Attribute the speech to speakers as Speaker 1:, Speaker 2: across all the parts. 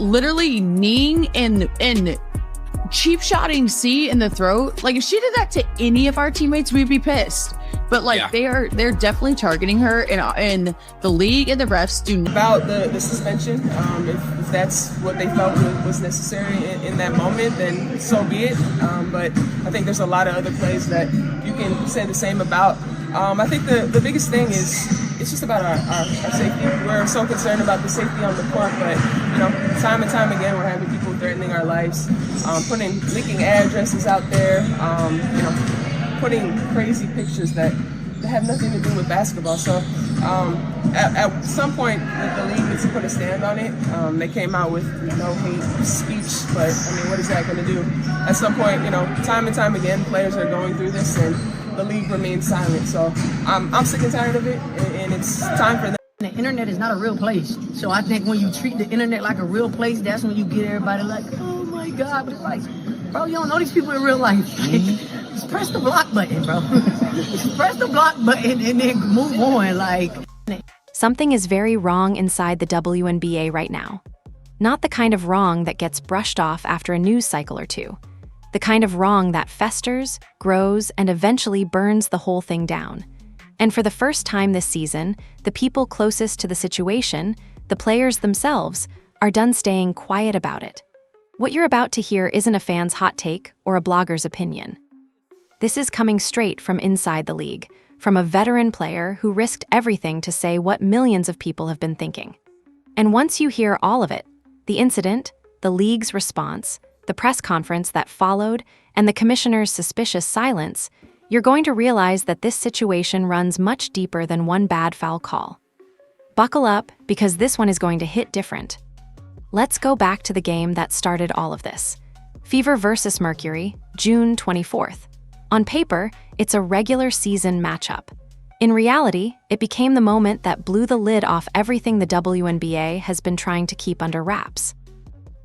Speaker 1: literally kneeing and cheap shotting C in the throat. Like if she did that to any of our teammates, we'd be pissed. But like they're definitely targeting her, and the league and the refs do
Speaker 2: about the suspension. If that's what they felt was necessary in that moment, then so be it. But I think there's a lot of other plays that you can say the same about. I think the biggest thing is it's just about our safety. We're so concerned about the safety on the court, but time and time again we're having people threatening our lives, leaking addresses out there, putting crazy pictures that have nothing to do with basketball. So at some point the league needs to put a stand on it. They came out with no hate speech, but I mean, what is that going to do? At some point, time and time again, players are going through this, and the league remains silent. So I'm sick and tired of it, and it's time for them.
Speaker 3: The internet is not a real place. So I think when you treat the internet like a real place, that's when you get everybody like, oh my God. But it's like, bro, you don't know these people in real life. Just press the block button, bro. Just press the block button and then move on. Like,
Speaker 4: something is very wrong inside the WNBA right now. Not the kind of wrong that gets brushed off after a news cycle or two. The kind of wrong that festers, grows, and eventually burns the whole thing down. And for the first time this season, the people closest to the situation, the players themselves, are done staying quiet about it. What you're about to hear isn't a fan's hot take or a blogger's opinion. This is coming straight from inside the league, from a veteran player who risked everything to say what millions of people have been thinking. And once you hear all of it, the incident, the league's response, the press conference that followed, and the commissioner's suspicious silence, you're going to realize that this situation runs much deeper than one bad foul call. Buckle up, because this one is going to hit different. Let's go back to the game that started all of this. Fever versus Mercury, June 24th. On paper, it's a regular season matchup. In reality, it became the moment that blew the lid off everything the WNBA has been trying to keep under wraps.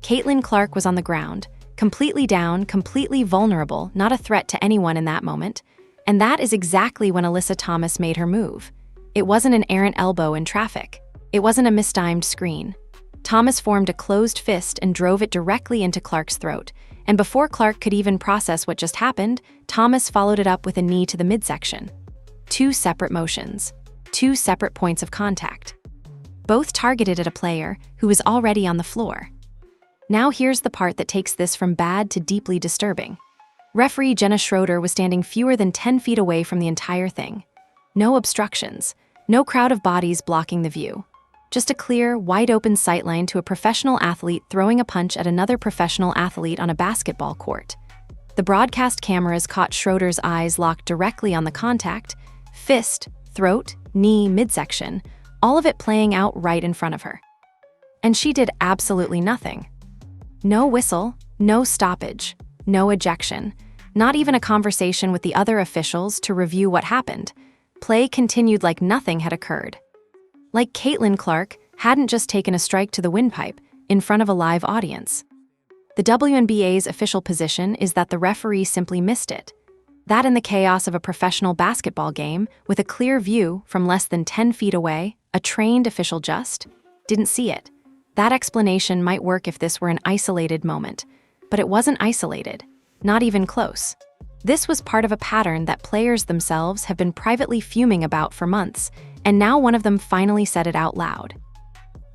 Speaker 4: Caitlin Clark was on the ground, completely down, completely vulnerable, not a threat to anyone in that moment. And that is exactly when Alyssa Thomas made her move. It wasn't an errant elbow in traffic. It wasn't a mistimed screen. Thomas formed a closed fist and drove it directly into Clark's throat. And before Clark could even process what just happened, Thomas followed it up with a knee to the midsection. Two separate motions. Two separate points of contact. Both targeted at a player who was already on the floor. Now here's the part that takes this from bad to deeply disturbing. Referee Jenna Schroeder was standing fewer than 10 feet away from the entire thing. No obstructions, no crowd of bodies blocking the view. Just a clear, wide-open sightline to a professional athlete throwing a punch at another professional athlete on a basketball court. The broadcast cameras caught Schroeder's eyes locked directly on the contact, fist, throat, knee, midsection, all of it playing out right in front of her. And she did absolutely nothing. No whistle, no stoppage, no ejection, not even a conversation with the other officials to review what happened. Play continued like nothing had occurred. Like Caitlin Clark hadn't just taken a strike to the windpipe in front of a live audience. The WNBA's official position is that the referee simply missed it. That in the chaos of a professional basketball game, with a clear view from less than 10 feet away, a trained official just didn't see it. That explanation might work if this were an isolated moment, but it wasn't isolated, not even close. This was part of a pattern that players themselves have been privately fuming about for months, and now one of them finally said it out loud.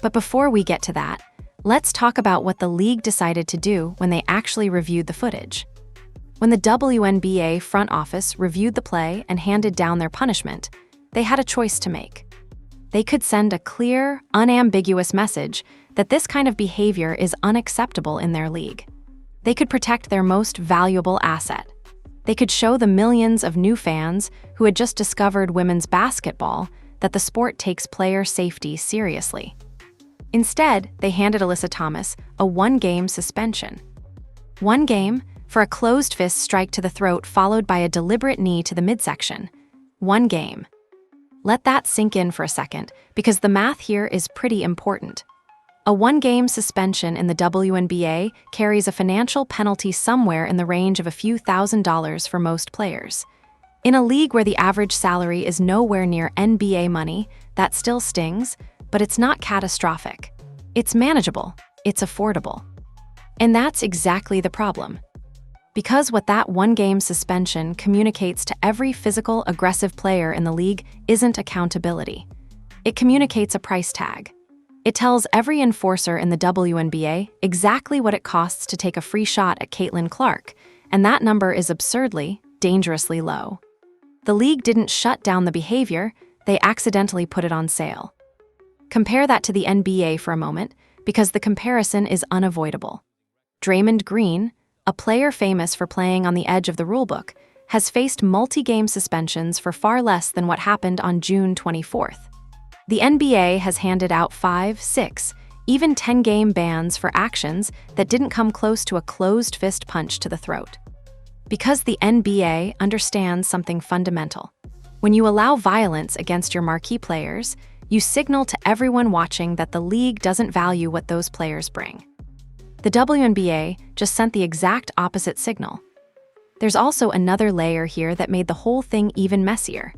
Speaker 4: But before we get to that, let's talk about what the league decided to do when they actually reviewed the footage. When the WNBA front office reviewed the play and handed down their punishment, they had a choice to make. They could send a clear, unambiguous message that this kind of behavior is unacceptable in their league. They could protect their most valuable asset. They could show the millions of new fans who had just discovered women's basketball that the sport takes player safety seriously. Instead, they handed Alyssa Thomas a one-game suspension. One game for a closed fist strike to the throat followed by a deliberate knee to the midsection. One game. Let that sink in for a second, because the math here is pretty important. A one-game suspension in the WNBA carries a financial penalty somewhere in the range of a few $1,000s for most players. In a league where the average salary is nowhere near NBA money, that still stings, but it's not catastrophic. It's manageable. It's affordable. And that's exactly the problem. Because what that one-game suspension communicates to every physical, aggressive player in the league isn't accountability. It communicates a price tag. It tells every enforcer in the WNBA exactly what it costs to take a free shot at Caitlin Clark, and that number is absurdly, dangerously low. The league didn't shut down the behavior, they accidentally put it on sale. Compare that to the NBA for a moment, because the comparison is unavoidable. Draymond Green, a player famous for playing on the edge of the rulebook, has faced multi-game suspensions for far less than what happened on June 24th. The NBA has handed out 5, 6, even 10-game bans for actions that didn't come close to a closed-fist punch to the throat. Because the NBA understands something fundamental. When you allow violence against your marquee players, you signal to everyone watching that the league doesn't value what those players bring. The WNBA just sent the exact opposite signal. There's also another layer here that made the whole thing even messier.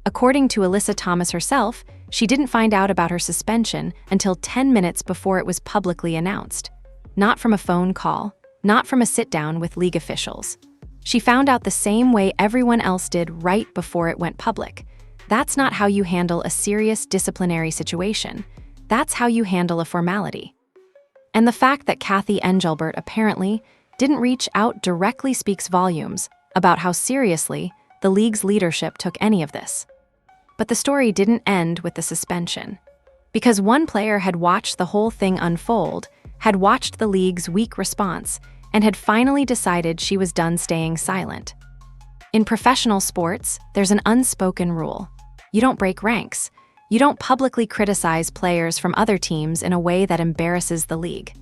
Speaker 4: According to Alyssa Thomas herself, she didn't find out about her suspension until 10 minutes before it was publicly announced. Not from a phone call, not from a sit-down with league officials. She found out the same way everyone else did right before it went public. That's not how you handle a serious disciplinary situation. That's how you handle a formality. And the fact that Cathy Engelbert apparently didn't reach out directly speaks volumes about how seriously the league's leadership took any of this. But the story didn't end with the suspension. Because one player had watched the whole thing unfold, had watched the league's weak response, and had finally decided she was done staying silent. In professional sports, there's an unspoken rule. You don't break ranks. You don't publicly criticize players from other teams in a way that embarrasses the league.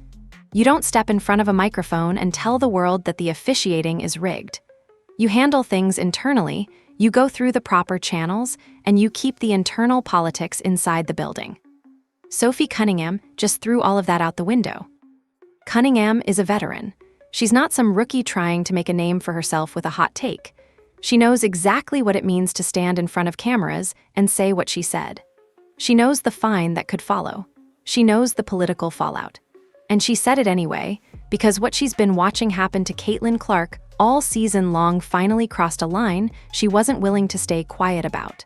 Speaker 4: You don't step in front of a microphone and tell the world that the officiating is rigged. You handle things internally, you go through the proper channels, and you keep the internal politics inside the building. Sophie Cunningham just threw all of that out the window. Cunningham is a veteran. She's not some rookie trying to make a name for herself with a hot take. She knows exactly what it means to stand in front of cameras and say what she said. She knows the fine that could follow. She knows the political fallout. And she said it anyway, because what she's been watching happen to Caitlin Clark all season long finally crossed a line she wasn't willing to stay quiet about.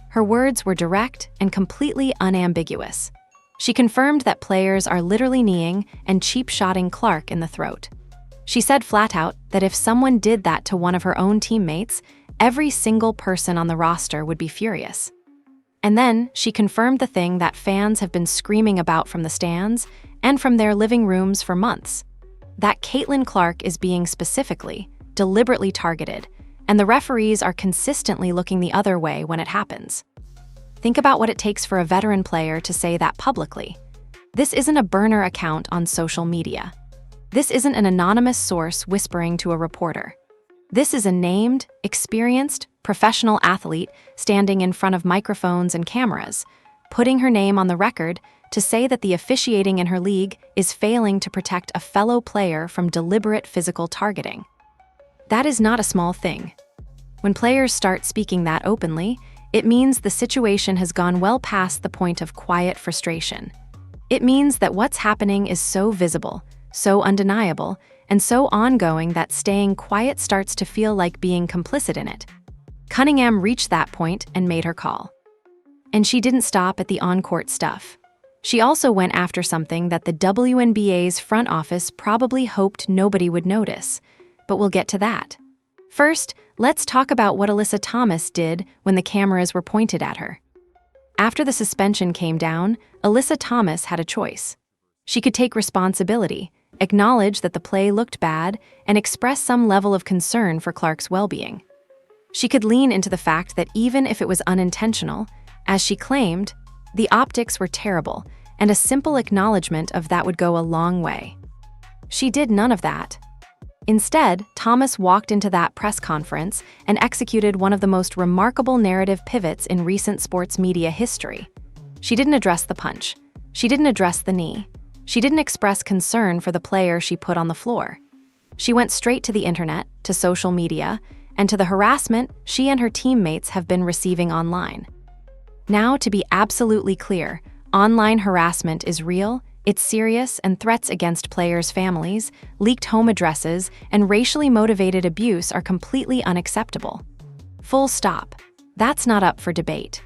Speaker 4: Her words were direct and completely unambiguous. She confirmed that players are literally kneeing and cheap-shotting Clark in the throat. She said flat out that if someone did that to one of her own teammates, every single person on the roster would be furious. And then she confirmed the thing that fans have been screaming about from the stands and from their living rooms for months, that Caitlin Clark is being specifically, deliberately targeted, and the referees are consistently looking the other way when it happens. Think about what it takes for a veteran player to say that publicly. This isn't a burner account on social media. This isn't an anonymous source whispering to a reporter. This is a named, experienced, professional athlete standing in front of microphones and cameras, putting her name on the record to say that the officiating in her league is failing to protect a fellow player from deliberate physical targeting. That is not a small thing. When players start speaking that openly, it means the situation has gone well past the point of quiet frustration. It means that what's happening is so visible, so undeniable, and so ongoing that staying quiet starts to feel like being complicit in it. Cunningham reached that point and made her call. And she didn't stop at the on-court stuff. She also went after something that the WNBA's front office probably hoped nobody would notice, but we'll get to that. First, let's talk about what Alyssa Thomas did when the cameras were pointed at her. After the suspension came down, Alyssa Thomas had a choice. She could take responsibility, acknowledge that the play looked bad, and express some level of concern for Clark's well-being. She could lean into the fact that even if it was unintentional, as she claimed, the optics were terrible, and a simple acknowledgement of that would go a long way. She did none of that. Instead, Thomas walked into that press conference and executed one of the most remarkable narrative pivots in recent sports media history. She didn't address the punch. She didn't address the knee. She didn't express concern for the player she put on the floor. She went straight to the internet, to social media, and to the harassment she and her teammates have been receiving online. Now, to be absolutely clear, online harassment is real, It's serious, and threats against players' families, leaked home addresses, and racially motivated abuse are completely unacceptable. Full stop. That's not up for debate.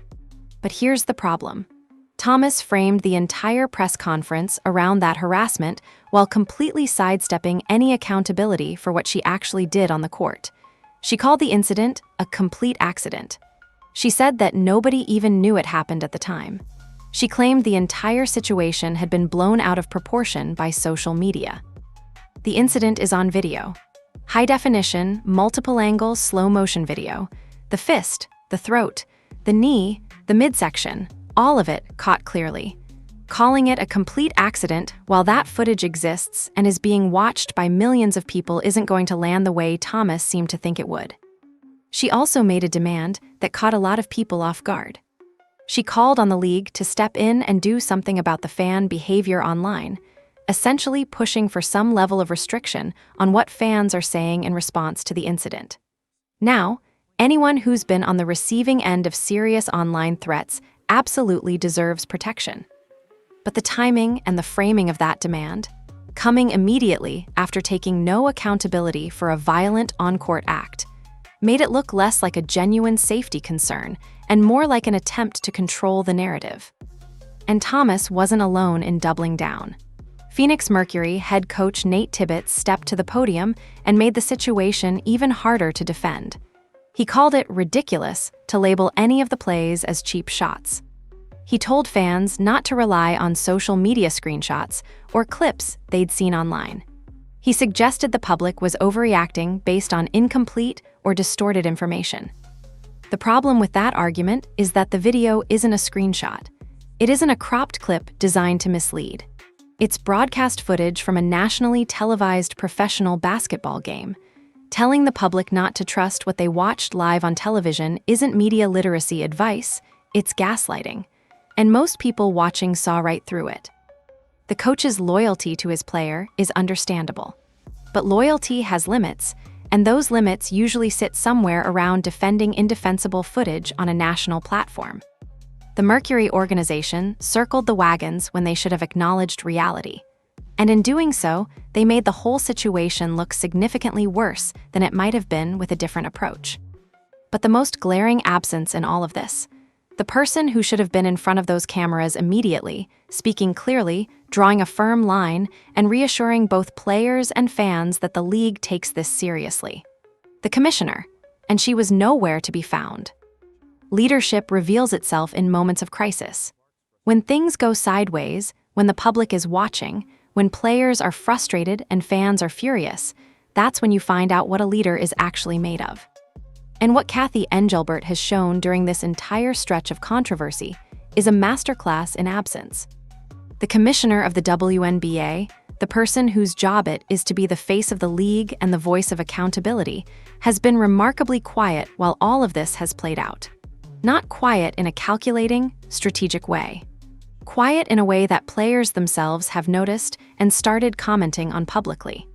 Speaker 4: But here's the problem. Thomas framed the entire press conference around that harassment while completely sidestepping any accountability for what she actually did on the court. She called the incident a complete accident. She said that nobody even knew it happened at the time. She claimed the entire situation had been blown out of proportion by social media. The incident is on video. High definition, multiple angle, slow motion video. The fist, the throat, the knee, the midsection, all of it caught clearly. Calling it a complete accident while that footage exists and is being watched by millions of people isn't going to land the way Thomas seemed to think it would. She also made a demand that caught a lot of people off guard. She called on the league to step in and do something about the fan behavior online, essentially pushing for some level of restriction on what fans are saying in response to the incident. Now, anyone who's been on the receiving end of serious online threats absolutely deserves protection. But the timing and the framing of that demand, coming immediately after taking no accountability for a violent on-court act, made it look less like a genuine safety concern and more like an attempt to control the narrative. And Thomas wasn't alone in doubling down. Fever-Mercury head coach Nate Tibbetts stepped to the podium and made the situation even harder to defend. He called it ridiculous to label any of the plays as cheap shots. He told fans not to rely on social media screenshots or clips they'd seen online. He suggested the public was overreacting based on incomplete or distorted information. The problem with that argument is that the video isn't a screenshot. It isn't a cropped clip designed to mislead. It's broadcast footage from a nationally televised professional basketball game. Telling the public not to trust what they watched live on television isn't media literacy advice, it's gaslighting. And most people watching saw right through it. The coach's loyalty to his player is understandable. But loyalty has limits, and those limits usually sit somewhere around defending indefensible footage on a national platform. The Mercury organization circled the wagons when they should have acknowledged reality. And in doing so, they made the whole situation look significantly worse than it might have been with a different approach. But the most glaring absence in all of this, the person who should have been in front of those cameras immediately, speaking clearly, drawing a firm line, and reassuring both players and fans that the league takes this seriously. The commissioner, and she was nowhere to be found. Leadership reveals itself in moments of crisis. When things go sideways, when the public is watching, when players are frustrated and fans are furious, that's when you find out what a leader is actually made of. And what Cathy Engelbert has shown during this entire stretch of controversy is a masterclass in absence. The commissioner of the WNBA, the person whose job it is to be the face of the league and the voice of accountability, has been remarkably quiet while all of this has played out. Not quiet in a calculating, strategic way. Quiet in a way that players themselves have noticed and started commenting on publicly.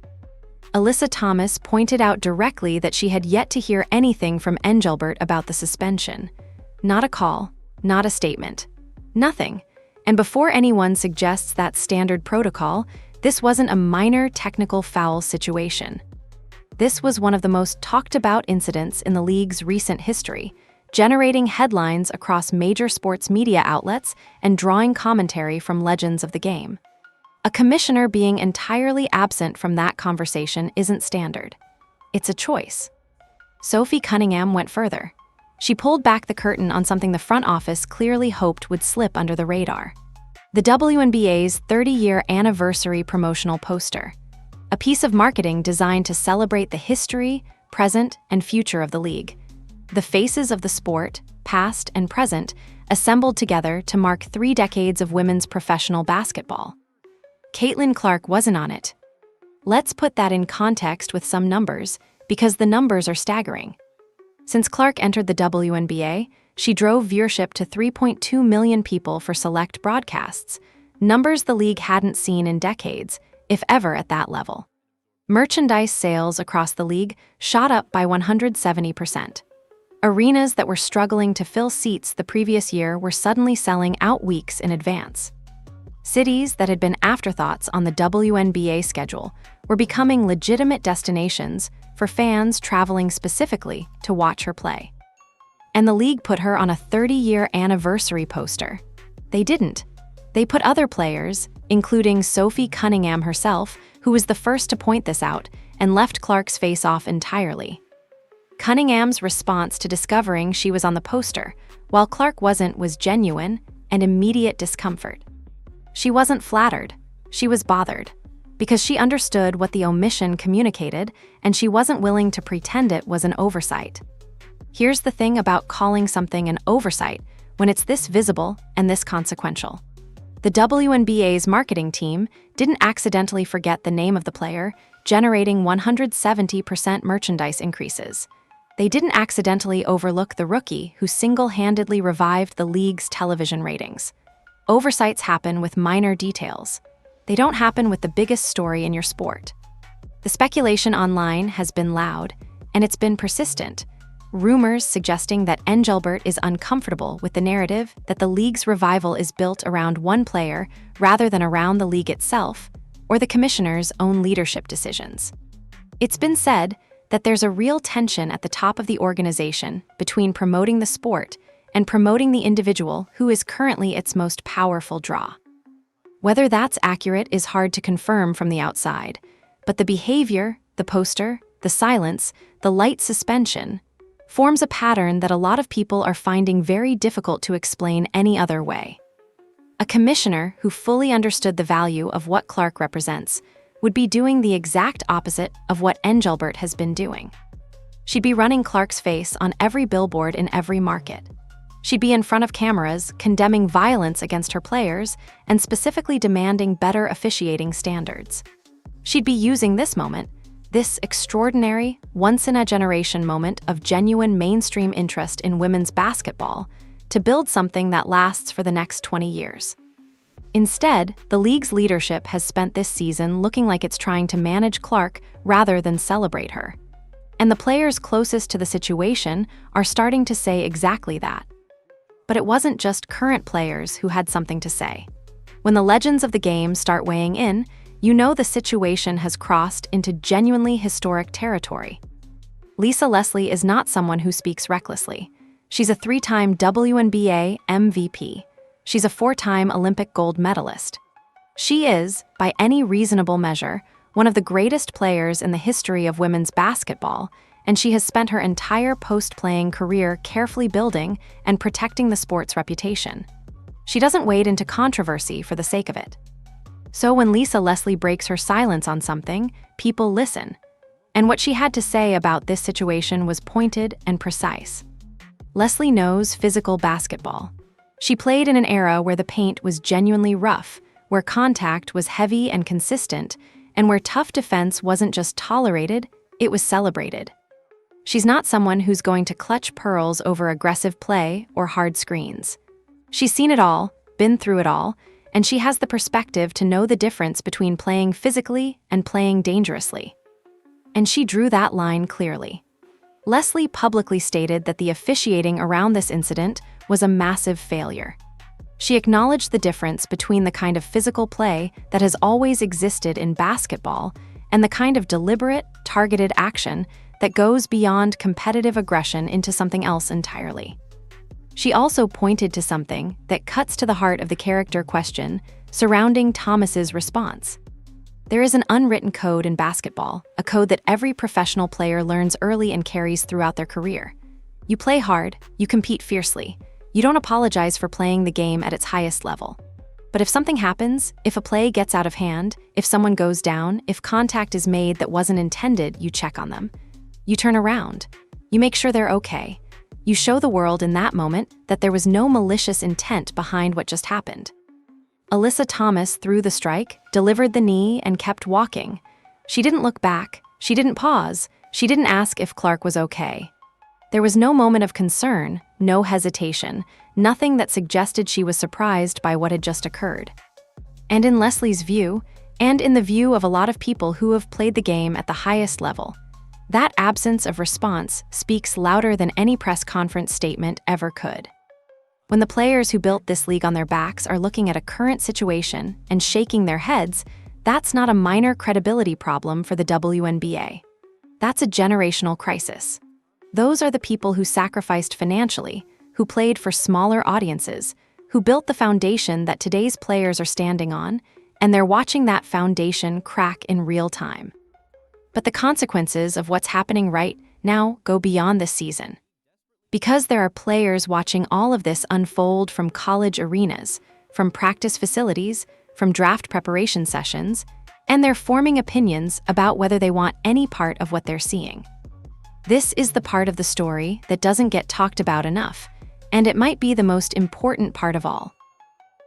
Speaker 4: Alyssa Thomas pointed out directly that she had yet to hear anything from Engelbert about the suspension. Not a call, not a statement. Nothing. And before anyone suggests that standard protocol, this wasn't a minor technical foul situation. This was one of the most talked about incidents in the league's recent history, generating headlines across major sports media outlets and drawing commentary from legends of the game. A commissioner being entirely absent from that conversation isn't standard. It's a choice. Sophie Cunningham went further. She pulled back the curtain on something the front office clearly hoped would slip under the radar. The WNBA's 30-year anniversary promotional poster. A piece of marketing designed to celebrate the history, present, and future of the league. The faces of the sport, past and present, assembled together to mark 3 decades of women's professional basketball. Caitlin Clark wasn't on it. Let's put that in context with some numbers, because the numbers are staggering. Since Clark entered the WNBA, she drove viewership to 3.2 million people for select broadcasts, numbers the league hadn't seen in decades, if ever at that level. Merchandise sales across the league shot up by 170%. Arenas that were struggling to fill seats the previous year were suddenly selling out weeks in advance. Cities that had been afterthoughts on the WNBA schedule were becoming legitimate destinations for fans traveling specifically to watch her play. And the league put her on a 30-year anniversary poster. They didn't. They put other players, including Sophie Cunningham herself, who was the first to point this out, and left Clark's face off entirely. Cunningham's response to discovering she was on the poster, while Clark wasn't, was genuine and immediate discomfort. She wasn't flattered, she was bothered, because she understood what the omission communicated, and she wasn't willing to pretend it was an oversight. Here's the thing about calling something an oversight when it's this visible and this consequential. The WNBA's marketing team didn't accidentally forget the name of the player, generating 170% merchandise increases. They didn't accidentally overlook the rookie who single-handedly revived the league's television ratings. Oversights happen with minor details. They don't happen with the biggest story in your sport. The speculation online has been loud, and it's been persistent. Rumors suggesting that Engelbert is uncomfortable with the narrative that the league's revival is built around one player rather than around the league itself, or the commissioner's own leadership decisions. It's been said that there's a real tension at the top of the organization between promoting the sport and promoting the individual who is currently its most powerful draw. Whether that's accurate is hard to confirm from the outside, but the behavior, the poster, the silence, the light suspension, forms a pattern that a lot of people are finding very difficult to explain any other way. A commissioner who fully understood the value of what Clark represents would be doing the exact opposite of what Engelbert has been doing. She'd be running Clark's face on every billboard in every market. She'd be in front of cameras condemning violence against her players and specifically demanding better officiating standards. She'd be using this moment, this extraordinary, once-in-a-generation moment of genuine mainstream interest in women's basketball, to build something that lasts for the next 20 years. Instead, the league's leadership has spent this season looking like it's trying to manage Clark rather than celebrate her. And the players closest to the situation are starting to say exactly that. But it wasn't just current players who had something to say. When the legends of the game start weighing in, you know the situation has crossed into genuinely historic territory. Lisa Leslie is not someone who speaks recklessly. She's a 3-time WNBA MVP. She's a 4-time Olympic gold medalist. She is, by any reasonable measure, one of the greatest players in the history of women's basketball, and she has spent her entire post-playing career carefully building and protecting the sport's reputation. She doesn't wade into controversy for the sake of it. So when Lisa Leslie breaks her silence on something, people listen. And what she had to say about this situation was pointed and precise. Leslie knows physical basketball. She played in an era where the paint was genuinely rough, where contact was heavy and consistent, and where tough defense wasn't just tolerated, it was celebrated. She's not someone who's going to clutch pearls over aggressive play or hard screens. She's seen it all, been through it all, and she has the perspective to know the difference between playing physically and playing dangerously. And she drew that line clearly. Leslie publicly stated that the officiating around this incident was a massive failure. She acknowledged the difference between the kind of physical play that has always existed in basketball and the kind of deliberate, targeted action that goes beyond competitive aggression into something else entirely. She also pointed to something that cuts to the heart of the character question surrounding Thomas's response. There is an unwritten code in basketball, a code that every professional player learns early and carries throughout their career. You play hard, you compete fiercely. You don't apologize for playing the game at its highest level. But if something happens, if a play gets out of hand, if someone goes down, if contact is made that wasn't intended, you check on them. You turn around. You make sure they're okay. You show the world in that moment that there was no malicious intent behind what just happened. Alyssa Thomas threw the strike, delivered the knee, and kept walking. She didn't look back. She didn't pause. She didn't ask if Clark was okay. There was no moment of concern, no hesitation, nothing that suggested she was surprised by what had just occurred. And in Leslie's view, and in the view of a lot of people who have played the game at the highest level, that absence of response speaks louder than any press conference statement ever could. When the players who built this league on their backs are looking at a current situation and shaking their heads, that's not a minor credibility problem for the WNBA. That's a generational crisis. Those are the people who sacrificed financially, who played for smaller audiences, who built the foundation that today's players are standing on, and they're watching that foundation crack in real time. But the consequences of what's happening right now go beyond this season. Because there are players watching all of this unfold from college arenas, from practice facilities, from draft preparation sessions, and they're forming opinions about whether they want any part of what they're seeing. This is the part of the story that doesn't get talked about enough, and it might be the most important part of all.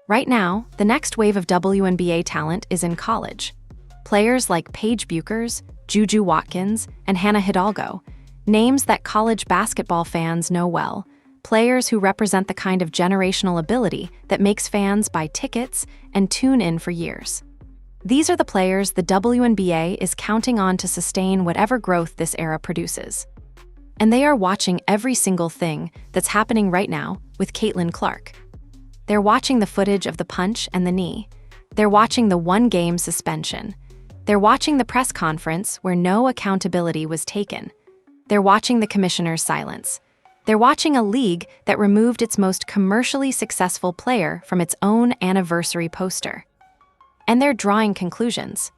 Speaker 4: Right now, the next wave of WNBA talent is in college. Players like Paige Buchers, Juju Watkins, and Hannah Hidalgo, names that college basketball fans know well, players who represent the kind of generational ability that makes fans buy tickets and tune in for years. These are the players the WNBA is counting on to sustain whatever growth this era produces. And they are watching every single thing that's happening right now with Caitlin Clark. They're watching the footage of the punch and the knee. They're watching the one-game suspension. They're watching the press conference where no accountability was taken. They're watching the commissioner's silence. They're watching a league that removed its most commercially successful player from its own anniversary poster. And they're drawing conclusions.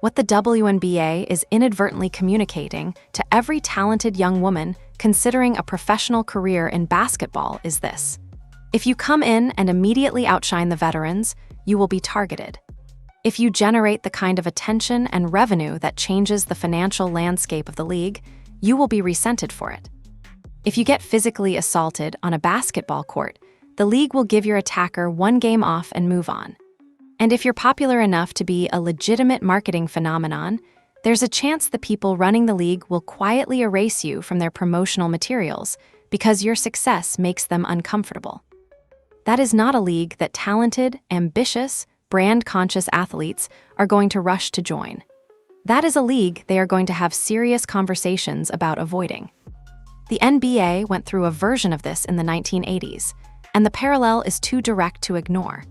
Speaker 4: What the WNBA is inadvertently communicating to every talented young woman considering a professional career in basketball is this: if you come in and immediately outshine the veterans, you will be targeted. If you generate the kind of attention and revenue that changes the financial landscape of the league, you will be resented for it. If you get physically assaulted on a basketball court, the league will give your attacker one game off and move on. And if you're popular enough to be a legitimate marketing phenomenon, there's a chance the people running the league will quietly erase you from their promotional materials because your success makes them uncomfortable. That is not a league that talented, ambitious, brand-conscious athletes are going to rush to join. That is a league they are going to have serious conversations about avoiding. The NBA went through a version of this in the 1980s, and the parallel is too direct to ignore.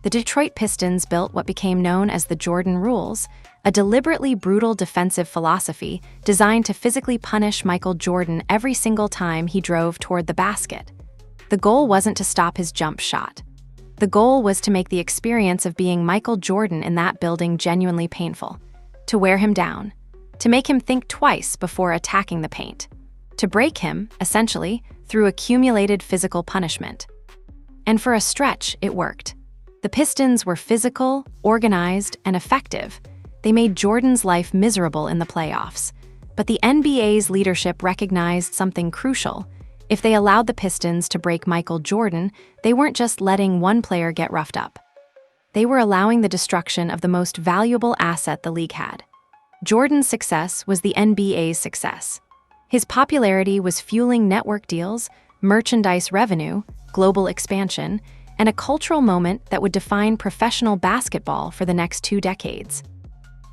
Speaker 4: The Detroit Pistons built what became known as the Jordan Rules, a deliberately brutal defensive philosophy designed to physically punish Michael Jordan every single time he drove toward the basket. The goal wasn't to stop his jump shot. The goal was to make the experience of being Michael Jordan in that building genuinely painful, to wear him down, to make him think twice before attacking the paint, to break him, essentially, through accumulated physical punishment. And for a stretch, it worked. The Pistons were physical, organized, and effective. They made Jordan's life miserable in the playoffs. But the NBA's leadership recognized something crucial. If they allowed the Pistons to break Michael Jordan, they weren't just letting one player get roughed up. They were allowing the destruction of the most valuable asset the league had. Jordan's success was the NBA's success. His popularity was fueling network deals, merchandise revenue, global expansion, and a cultural moment that would define professional basketball for the next 2 decades.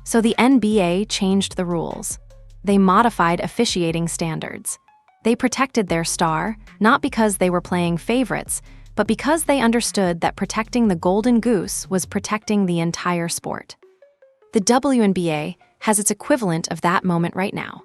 Speaker 4: So the NBA changed the rules. They modified officiating standards. They protected their star, not because they were playing favorites, but because they understood that protecting the golden goose was protecting the entire sport. The WNBA has its equivalent of that moment right now.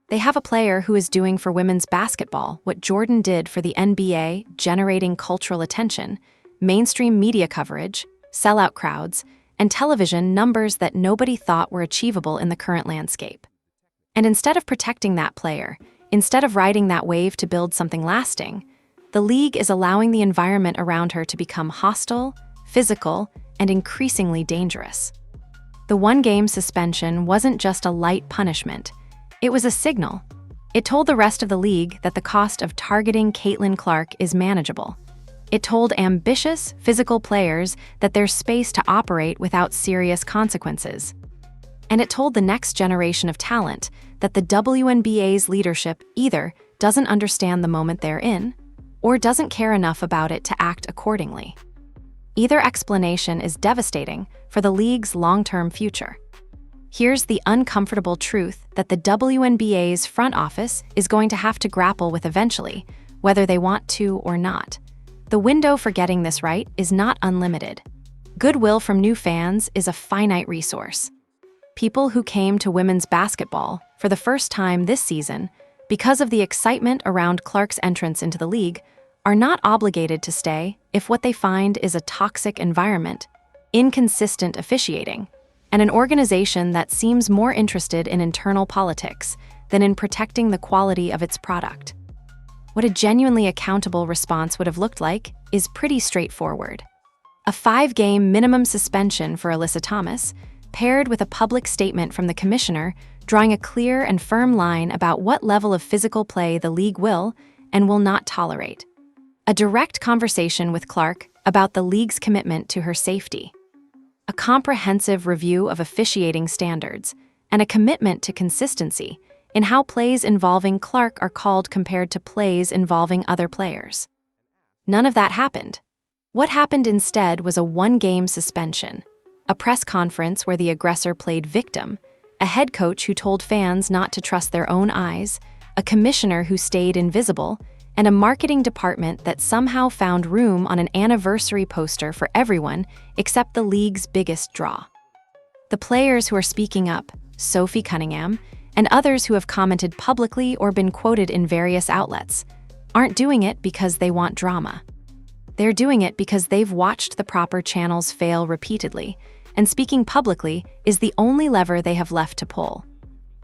Speaker 4: They have a player who is doing for women's basketball what Jordan did for the NBA, generating cultural attention, mainstream media coverage, sellout crowds, and television numbers that nobody thought were achievable in the current landscape. And instead of protecting that player, instead of riding that wave to build something lasting, the league is allowing the environment around her to become hostile, physical, and increasingly dangerous. The one-game suspension wasn't just a light punishment. It was a signal. It told the rest of the league that the cost of targeting Caitlin Clark is manageable. It told ambitious, physical players that there's space to operate without serious consequences. And it told the next generation of talent that the WNBA's leadership either doesn't understand the moment they're in, or doesn't care enough about it to act accordingly. Either explanation is devastating for the league's long-term future. Here's the uncomfortable truth that the WNBA's front office is going to have to grapple with eventually, whether they want to or not. The window for getting this right is not unlimited. Goodwill from new fans is a finite resource. People who came to women's basketball for the first time this season because of the excitement around Clark's entrance into the league are not obligated to stay if what they find is a toxic environment, inconsistent officiating, and an organization that seems more interested in internal politics than in protecting the quality of its product. What a genuinely accountable response would have looked like is pretty straightforward. A 5-game minimum suspension for Alyssa Thomas, paired with a public statement from the commissioner drawing a clear and firm line about what level of physical play the league will and will not tolerate. A direct conversation with Clark about the league's commitment to her safety. A comprehensive review of officiating standards, and a commitment to consistency in how plays involving Clark are called compared to plays involving other players. None of that happened. What happened instead was a 1-game suspension, a press conference where the aggressor played victim, a head coach who told fans not to trust their own eyes, a commissioner who stayed invisible, and a marketing department that somehow found room on an anniversary poster for everyone except the league's biggest draw. The players who are speaking up, Sophie Cunningham, and others who have commented publicly or been quoted in various outlets, aren't doing it because they want drama. They're doing it because they've watched the proper channels fail repeatedly, and speaking publicly is the only lever they have left to pull.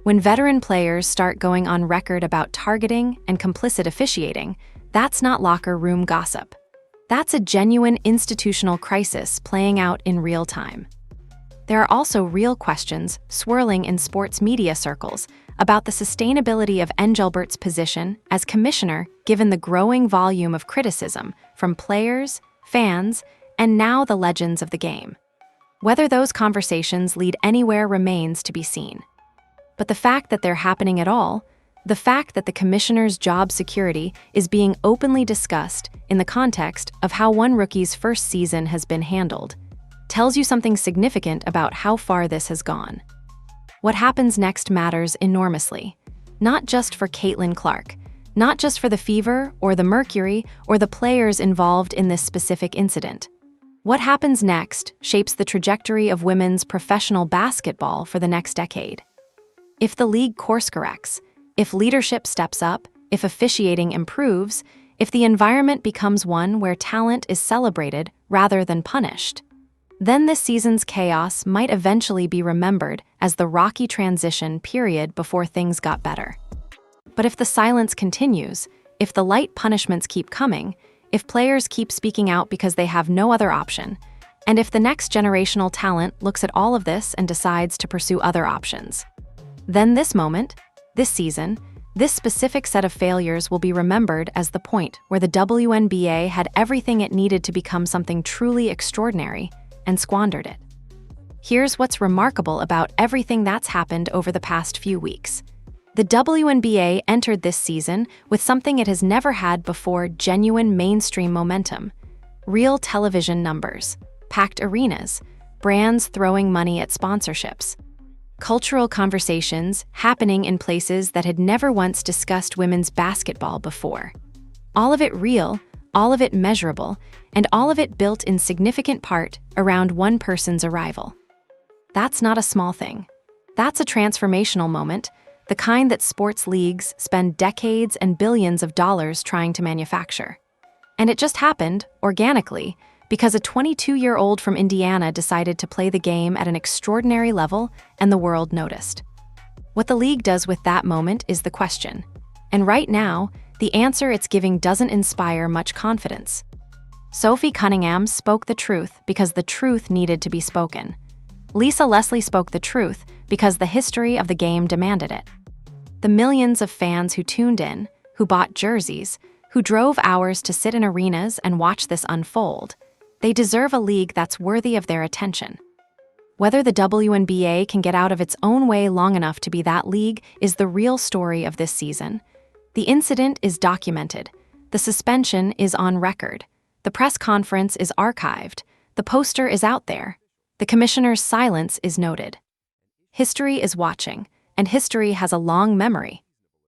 Speaker 4: When veteran players start going on record about targeting and complicit officiating, that's not locker room gossip. That's a genuine institutional crisis playing out in real time. There are also real questions swirling in sports media circles about the sustainability of Engelbert's position as commissioner given the growing volume of criticism from players, fans, and now the legends of the game. Whether those conversations lead anywhere remains to be seen. But the fact that they're happening at all, the fact that the commissioner's job security is being openly discussed in the context of how one rookie's first season has been handled, tells you something significant about how far this has gone. What happens next matters enormously, not just for Caitlin Clark, not just for the Fever or the Mercury or the players involved in this specific incident. What happens next shapes the trajectory of women's professional basketball for the next decade. If the league course corrects, if leadership steps up, if officiating improves, if the environment becomes one where talent is celebrated rather than punished, then this season's chaos might eventually be remembered as the rocky transition period before things got better. But if the silence continues, if the light punishments keep coming, if players keep speaking out because they have no other option, and if the next generational talent looks at all of this and decides to pursue other options, then this moment, this season, this specific set of failures will be remembered as the point where the WNBA had everything it needed to become something truly extraordinary and squandered it. Here's what's remarkable about everything that's happened over the past few weeks. The WNBA entered this season with something it has never had before: genuine mainstream momentum, real television numbers, packed arenas, brands throwing money at sponsorships, cultural conversations happening in places that had never once discussed women's basketball before. All of it real, all of it measurable, and all of it built in significant part around one person's arrival. That's not a small thing. That's a transformational moment, the kind that sports leagues spend decades and billions of dollars trying to manufacture. And it just happened, organically, because a 22-year-old from Indiana decided to play the game at an extraordinary level and the world noticed. What the league does with that moment is the question. And right now, the answer it's giving doesn't inspire much confidence. Sophie Cunningham spoke the truth because the truth needed to be spoken. Lisa Leslie spoke the truth because the history of the game demanded it. The millions of fans who tuned in, who bought jerseys, who drove hours to sit in arenas and watch this unfold, they deserve a league that's worthy of their attention. Whether the WNBA can get out of its own way long enough to be that league is the real story of this season. The incident is documented. The suspension is on record. The press conference is archived. The poster is out there. The commissioner's silence is noted. History is watching, and history has a long memory.